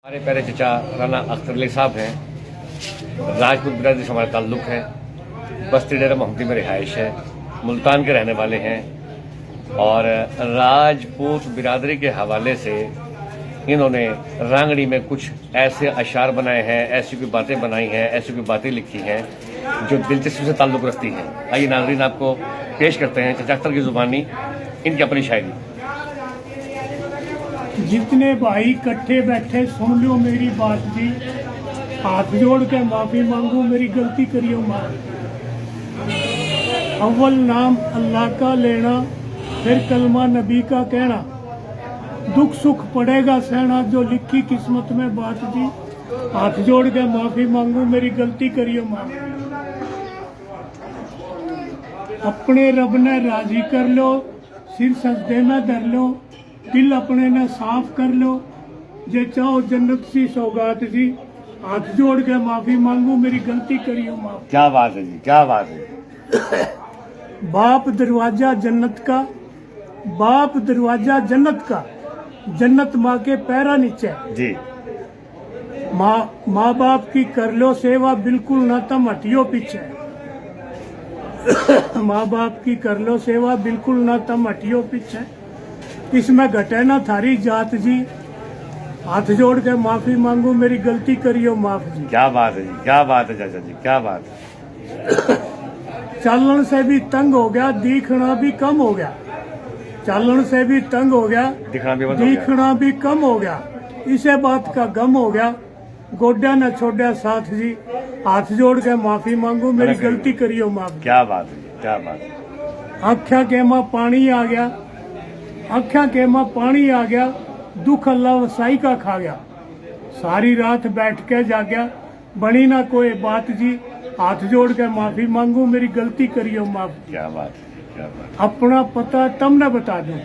हमारे प्यारे चचा राना अख्तर अली साहब हैं। राजपूत बिरादरी से हमारा ताल्लुक़ है। बस्ती डेरा मोहम्मदी में रिहाइश है। मुल्तान के रहने वाले हैं और राजपूत बिरादरी के हवाले से इन्होंने रांगड़ी में कुछ ऐसे अशार बनाए हैं, ऐसी कोई बातें बनाई हैं, ऐसी कोई बातें लिखी हैं जो दिलचस्पी से ताल्लुक़ रखती हैं। आइए नाज़रीन, आपको पेश करते हैं चचा अख्तर की ज़ुबानी इनकी अपनी शायरी। जितने भाई इकट्ठे बैठे सुन लो मेरी बात जी, हाथ जोड़ के माफी मांगू मेरी गलती करियो माफ। अव्वल नाम अल्लाह का लेना, फिर कलमा नबी का कहना, दुख सुख पड़ेगा सहना जो लिखी किस्मत में बात जी, हाथ जोड़ के माफी मांगू मेरी गलती करियो माफ। अपने रब ने राजी कर लो, सिर सजदे में धर लो, दिल अपने ने साफ कर लो, जे चाहो जन्नत सी सौगात जी, हाथ जोड़ के माफी मांगू मेरी गलती करियो माफ। क्या बात है जी, क्या बात है। बाप दरवाजा जन्नत का, बाप दरवाजा जन्नत का, जन्नत माँ के पैरा नीचे जी। माँ बाप की कर लो सेवा, बिल्कुल ना तम हटियो पीछे। माँ बाप की कर लो सेवा, बिल्कुल ना तम हटियो पीछे, इसमें घटे ना थारी जात जी, हाथ जोड़ के माफी मांगू मेरी गलती करियो माफ जी। क्या बात है जी, क्या बात है चाचा जी, क्या बात है। चालन से भी तंग हो गया, दिखना भी कम हो गया। चालन से भी तंग हो गया, दिखना भी बंद हो गया। दिखना भी कम हो गया, इसे बात का गम हो गया, गोड्या न छोड़ा साथ जी, हाथ जोड़ के माफी मांगू मेरी गलती करियो माफ। क्या बात है जी, क्या बात है। आख्या के माँ पानी आ गया, आख्या के माँ पानी आ गया, दुख अल्लाह वसाई का खा गया, सारी रात बैठ के जागया, बनी ना कोई बात जी, हाथ जोड़ के माफी मांगू मेरी गलती करियो माफ। क्या बात है, क्या बात। अपना पता तमने बता दूं,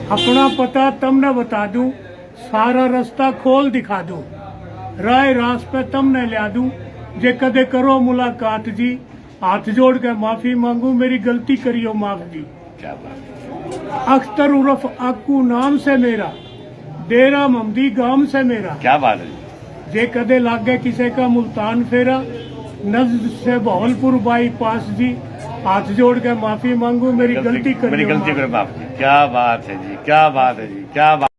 अपना पता तमने बता दूं, सारा रास्ता खोल दिखा दूं, राय रास पे तमने ला दूं, जे कदे करो मुलाकात जी, हाथ जोड़ के माफी मांगू मेरी गलती करियो माफ जी। क्या बात है। अख्तर उर्फ आकू नाम से मेरा, डेरा मोहम्मदी गांव से मेरा, क्या बात है। जे कदे लागे किसे का मुल्तान फेरा, नज़द से बहलपुर बाईपास जी, हाथ जोड़ के माफी मांगू मेरी गलती करियो माफ। क्या बात है जी, क्या बात है जी, क्या बात।